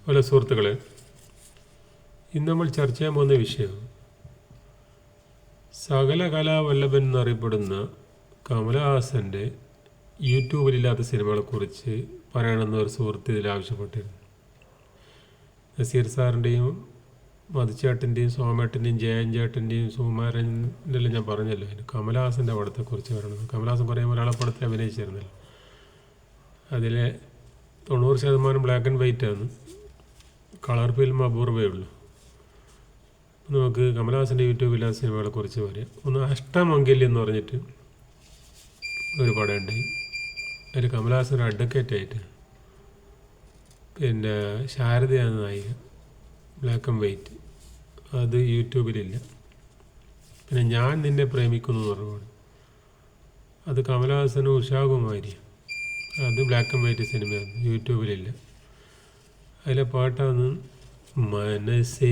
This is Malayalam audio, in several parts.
ഹലോ സുഹൃത്തുക്കളെ, ഇന്ന് നമ്മൾ ചർച്ച ചെയ്യാൻ പോകുന്ന വിഷയം സകല കലാവല്ലഭൻ എന്നറിയപ്പെടുന്ന കമലഹാസൻ്റെ യൂട്യൂബിലില്ലാത്ത സിനിമകളെക്കുറിച്ച് പറയണമെന്ന് ഒരു സുഹൃത്ത് ഇതിൽ ആവശ്യപ്പെട്ടിരുന്നു. നസീർ സാറിൻ്റെയും മധുച്ചേട്ടൻ്റെയും സോമേട്ടൻ്റെയും ജയൻ ചേട്ടൻ്റെയും സുകുമാരൻ്റെ എല്ലാം ഞാൻ പറഞ്ഞല്ലോ, അതിന് കമലഹാസൻ്റെ പടത്തെക്കുറിച്ച് പറയണമെന്ന്. കമലഹാസൻ കുറേ മലയാള പടത്തിൽ അഭിനയിച്ചിരുന്നല്ലോ. അതിലെ 90% ബ്ലാക്ക് ആൻഡ് വൈറ്റ് ആണ്, കളർ ഫിലിം അപൂർവമേ ഉള്ളൂ. നമുക്ക് കമലഹാസൻ്റെ യൂട്യൂബിലെ സിനിമകളെ കുറിച്ച് പറയാം. ഒന്ന് അഷ്ടമംഗല്യം എന്ന് പറഞ്ഞിട്ട് ഒരു പടം ഉണ്ടായി. അതിൽ കമലഹാസൻ അഡ്വക്കേറ്റായിട്ട്, പിന്നെ ശാരദയാണ് നായിക, ബ്ലാക്ക് ആൻഡ് വൈറ്റ്. അത് യൂട്യൂബിലില്ല. പിന്നെ ഞാൻ നിന്നെ പ്രേമിക്കുന്നു എന്ന് പറഞ്ഞ അത് കമലഹാസനും ഉഷാകുമാരിയാണ്. അത് ബ്ലാക്ക് ആൻഡ് വൈറ്റ് സിനിമയാണ്, യൂട്യൂബിലില്ല. അതിലെ പാട്ടാണ് മനസ്സേ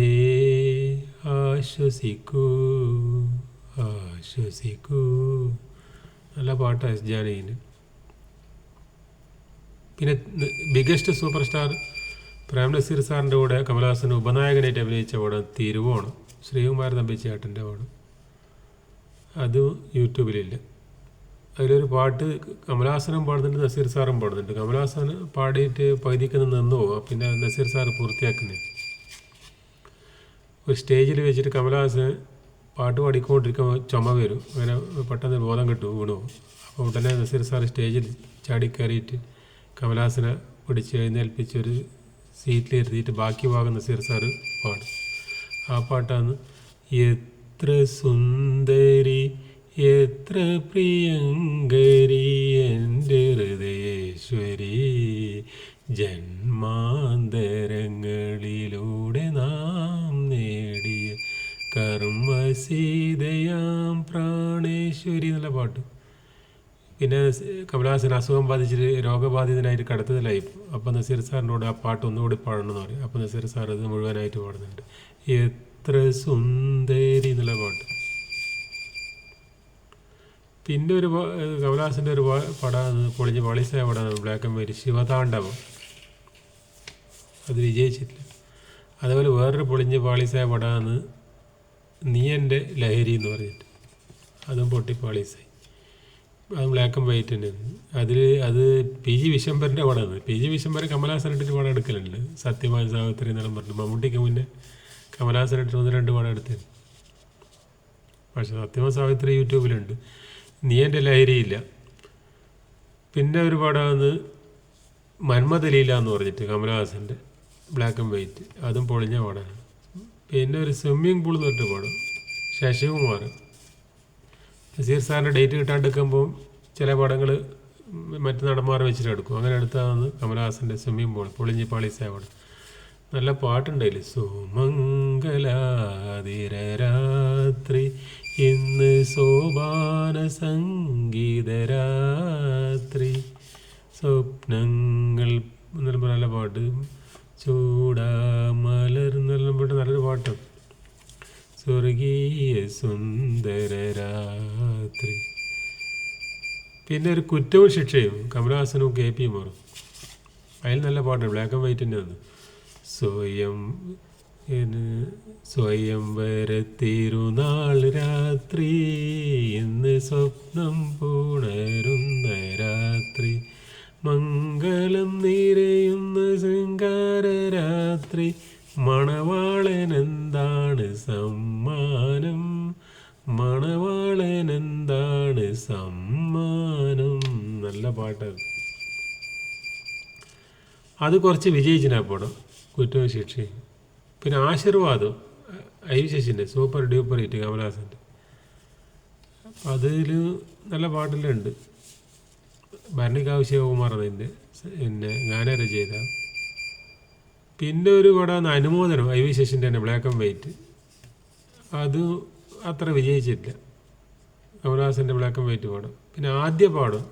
ആശ്വസിക്കൂ ആശ്വസിക്കൂ. നല്ല പാട്ടാണ് എസ് ജാനകിന്. പിന്നെ biggest super star Prem Nazir സാറിൻ്റെ കൂടെ കമലഹാസൻ ഉപനായകനായിട്ട് അഭിനയിച്ച പടം തിരുവോണം, ശ്രീകുമാരൻ തമ്പിച്ചേട്ടൻ്റെ പടം. അതും യൂട്യൂബിലില്ല. അതിലൊരു പാട്ട് കമലഹാസനും പാടുന്നുണ്ട്, നസീർ സാറും പാടുന്നുണ്ട്. കമലഹാസൻ പാടിയിട്ട് പകുതിക്ക് നിന്ന് പോവുക, പിന്നെ നസീർ സാറ് പൂർത്തിയാക്കുന്നത്. ഒരു സ്റ്റേജിൽ വെച്ചിട്ട് കമലഹാസൻ പാട്ട് പാടിക്കൊണ്ടിരിക്കുമ്പോൾ ചുമ വരും, അങ്ങനെ പെട്ടെന്ന് ബോധം കിട്ടും, വീണു പോകും. അപ്പോൾ ഉടനെ നസീർ സാർ സ്റ്റേജിൽ ചാടി കയറിയിട്ട് കമലഹാസനെ പിടിച്ച് എഴുന്നേൽപ്പിച്ചൊരു സീറ്റിലിരുത്തിയിട്ട് ബാക്കി ഭാഗം നസീർ സാറ് പാടും. ആ പാട്ടാണ് എത്ര സുന്ദരി എത്ര പ്രിയങ്കരി എൻ്റെ ഹൃദയേശ്വരി, ജന്മാന്തരങ്ങളിലൂടെ നാം നേടിയ കർമ്മസീതയാം പ്രാണേശ്വരി എന്നുള്ള പാട്ട്. പിന്നെ കമലഹാസൻ അസുഖം ബാധിച്ചിട്ട് രോഗബാധിതനായിട്ട് കടത്തത്തിലായി. അപ്പോൾ നസീർ സാറിനോട് ആ പാട്ട് ഒന്നുകൂടി പാടണമെന്ന് പറയും. അപ്പോൾ നസീർ സാർ അത് മുഴുവനായിട്ട് പാടുന്നുണ്ട്. എത്ര സുന്ദരി എന്നുള്ള പാട്ട്. പിന്നെ ഒരു കമലഹാസൻ്റെ ഒരു പടമാണ് പൊളിഞ്ഞ് പാളിസായ പടമാണ് ബ്ലാക്ക് ആൻഡ് വൈറ്റ്, ശിവതാണ്ഡവം. അത് വിജയിച്ചിട്ടില്ല. അതുപോലെ വേറൊരു പൊളിഞ്ഞ് പാളിസായ പടമാണ് നീ എൻ്റെ ലഹരി എന്ന് പറഞ്ഞിട്ട്, അതും പൊട്ടി പാളീസായി. അതും ബ്ലാക്ക് ആൻഡ് വൈറ്റ് തന്നെയാണ്. അത് പി ജി വിശംബരൻ്റെ പടമാണ്. പി ജി വിശംബരൻ കമലഹാസനായിട്ടൊരു പടം എടുക്കലുണ്ട്, സത്യമായ സാവിത്രി എന്നെല്ലാം പറഞ്ഞു. മമ്മൂട്ടിക്ക് മുന്നേ കമലഹാസനായിട്ട് 1-2 പടം എടുത്തത്. പക്ഷെ സത്യമായ സാവിത്രി യൂട്യൂബിലുണ്ട്, നീ എൻ്റെ ലഹരിയില്ല. പിന്നെ ഒരു പടമാണ് മന്മഥലീല എന്ന് പറഞ്ഞിട്ട് കമലഹാസൻ്റെ, ബ്ലാക്ക് ആൻഡ് വൈറ്റ്, അതും പൊളിഞ്ഞ പടമാണ്. പിന്നെ ഒരു സ്വിമ്മിങ് പൂൾ എന്ന് പറഞ്ഞിട്ട് പടം, ശശികുമാർ. നസീർ സാറിൻ്റെ ഡേറ്റ് കിട്ടാണ്ടെടുക്കുമ്പോൾ ചില പടങ്ങൾ മറ്റു നടന്മാരെ വെച്ചിട്ട് എടുക്കും. അങ്ങനെ എടുത്താണ് കമലഹാസൻ്റെ സ്വിമ്മിങ് പൂൾ, പൊളിഞ്ഞ് പാളീസായ പടം. നല്ല പാട്ടുണ്ടായില്ലേ, സുമംഗലാതിരരാത്രി ഇന്ന് സോപാന സംഗീതരാത്രി, സ്വപ്നങ്ങൾ എന്നെല്ലാം നല്ല പാട്ട്, ചൂടാമലർ എന്നെല്ലാം പാട്ട് നല്ലൊരു പാട്ട്, സ്വർഗീയ സുന്ദര രാത്രി. പിന്നെ ഒരു കുറ്റവും ശിക്ഷയും കമലഹാസനും KP മാറും. അതിൽ നല്ല പാട്ടാണ്, ബ്ലാക്ക് ആൻഡ് വൈറ്റ് തന്നെയാണ്. സ്വയംവര തിരുനാൾ രാത്രി ഇന്ന് സ്വപ്നം പുണരുന്ന രാത്രി, മംഗളം നിറയുന്ന ശൃംഗാര രാത്രി, മണവാളൻ എന്താണ് സമ്മാനം, മണവാളൻ എന്താണ് സമ്മാനം. നല്ല പാട്ടാണ്. അത് കുറച്ച് വിജയിച്ചിനാ പടം, കുറ്റവും ശിക്ഷയും. പിന്നെ ആശീർവാദം IV ശശിൻ്റെ സൂപ്പർ ഡ്യൂപ്പർ ഹിറ്റ് കമലഹാസൻ്റെ. അതിൽ നല്ല പാട്ടെല്ലാം ഉണ്ട്. ഭരണികാവ് ശിവകുമാറാണ് അതിൻ്റെ പിന്നെ ഗാനരചയിത. പിന്നെ ഒരു പടമാണ് അനുമോദനം, IV ശശിൻ്റെ തന്നെ, ബ്ലാക്ക് ആൻഡ് വൈറ്റ്. അത് അത്ര വിജയിച്ചിട്ടില്ല, കമലഹാസൻ്റെ ബ്ലാക്ക് ആൻഡ് വൈറ്റ് പടം. പിന്നെ ആദ്യ പാഠം,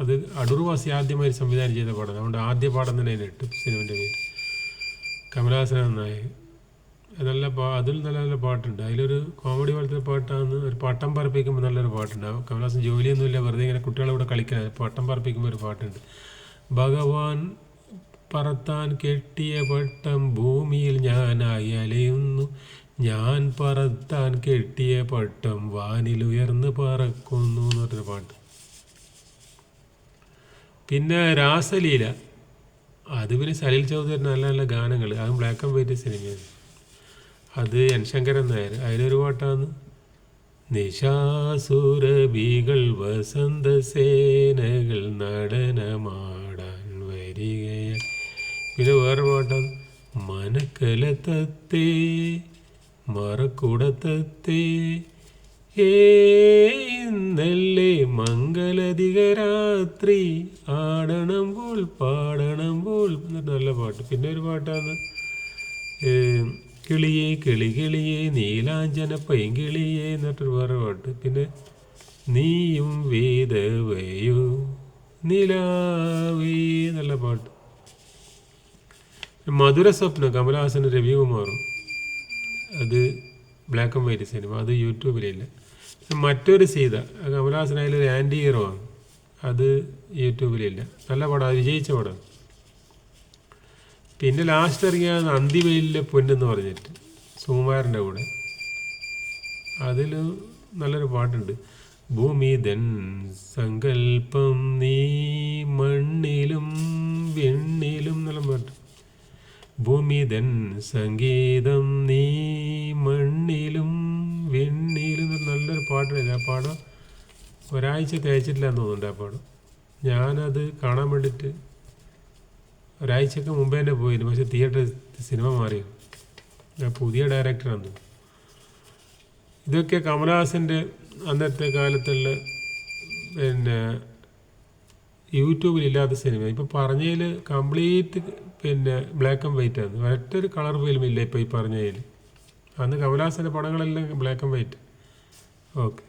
അത് അടൂർവാസി ആദ്യമായി സംവിധാനം ചെയ്ത പാടാണ്. അതുകൊണ്ട് ആദ്യ പാഠം തന്നെ അതിന് ഇട്ടു സിനിമൻ്റെ പേര്. കമലഹാസനാണ് നായകൻ. അതിൽ നല്ല നല്ല പാട്ടുണ്ട്. അതിലൊരു കോമഡി പോലത്തെ പാട്ടാണ്. ഒരു പട്ടം പറപ്പിക്കുമ്പോൾ നല്ലൊരു പാട്ടുണ്ടാവും. കമലഹാസൻ ജോലിയൊന്നുമില്ല, വെറുതെ ഇങ്ങനെ കുട്ടികളെ കൂടെ കളിക്കാൻ പട്ടം പറപ്പിക്കുമ്പോൾ ഒരു പാട്ടുണ്ട്, ഭഗവാൻ പറത്താൻ കെട്ടിയ പട്ടം ഭൂമിയിൽ ഞാനായി അലയുന്നു. ഞാൻ പറത്താൻ കെട്ടിയ പട്ടം വാനിലുയർന്ന് പറക്കുന്നു എന്ന് പറഞ്ഞൊരു പാട്ട്. പിന്നെ രാസലീല, അത് പിന്നെ സലിൽ ചൗധരി നല്ല നല്ല ഗാനങ്ങൾ, അതും ബ്ലാക്ക് ആൻഡ് വൈറ്റ് സിനിമയാണ്. അത് എൻ ശങ്കരൻ നായർ, അതിലൊരു പാട്ടാണ് നിശാസുരഭികൾ വസന്തസേനകൾ നടനമാടാൻ വരികയ. പിന്നെ വേറെ പാട്ടാണ് മനക്കലത്തത്തേ മറക്കുടത്തത്തേ ഇന്നല്ലേ മംഗളധികരാത്രി ആടണം പോൽ പാടണം പോൽ. നല്ല പാട്ട്. പിന്നെ ഒരു പാട്ടാണ് കിളിയേ കിളി കിളിയേ നീലാഞ്ചന പൈങ്കിളിയേ എന്നിട്ടൊരു വേറെ പാട്ട്. പിന്നെ നീയും വേദവയോ നിലാവേ നല്ല പാട്ട്. മധുര സ്വപ്നം കമലഹാസനും രവികുമാറും, അത് ബ്ലാക്ക് ആൻഡ് വൈറ്റ് സിനിമ, അത് യൂട്യൂബിലില്ല. മറ്റൊരു സീത, കമലഹാസൻ അതിലൊരു ആൻറ്റി ഹീറോ ആണ്, അത് യൂട്യൂബിലില്ല. നല്ല പടം, അത് വിജയിച്ച പടം. പിന്നെ ലാസ്റ്റ് ഇറങ്ങിയ അന്തിവെയിലെ പൊന്നെന്ന് പറഞ്ഞിട്ട് സുകുമാരൻ്റെ കൂടെ, അതിൽ നല്ലൊരു പാട്ടുണ്ട് ഭൂമിതൻ സങ്കൽപ്പം നീ മണ്ണിലും വെണ്ണിലും നല്ല പാട്ട്. ഭൂമിതൻ സംഗീതം നീ മണ്ണിലും വെണ്ണിലും നല്ലൊരു പാട്ടുണ്ട്. ആ പാടം ഒരാഴ്ച തേച്ചിട്ടില്ലാന്ന് തോന്നുന്നുണ്ട് ആ പാടം. ഞാനത് കാണാൻ വേണ്ടിയിട്ട് ഒരാഴ്ചക്ക് മുമ്പേ തന്നെ പോയിരുന്നു, പക്ഷെ തിയേറ്റർ സിനിമ മാറി, പുതിയ ഡയറക്ടറാണ്. ഇതൊക്കെ കമലഹാസൻ്റെ അന്നത്തെ കാലത്തുള്ള പിന്നെ യൂട്യൂബിലില്ലാത്ത സിനിമ. ഇപ്പം പറഞ്ഞതിൽ കംപ്ലീറ്റ് പിന്നെ ബ്ലാക്ക് ആൻഡ് വൈറ്റ് ആണ്, ഒറ്റൊരു കളർ ഫിലിമില്ല ഇപ്പോൾ ഈ പറഞ്ഞതിൽ. അന്ന് കമലഹാസൻ്റെ പടങ്ങളെല്ലാം ബ്ലാക്ക് ആൻഡ് വൈറ്റ്. ഓക്കെ.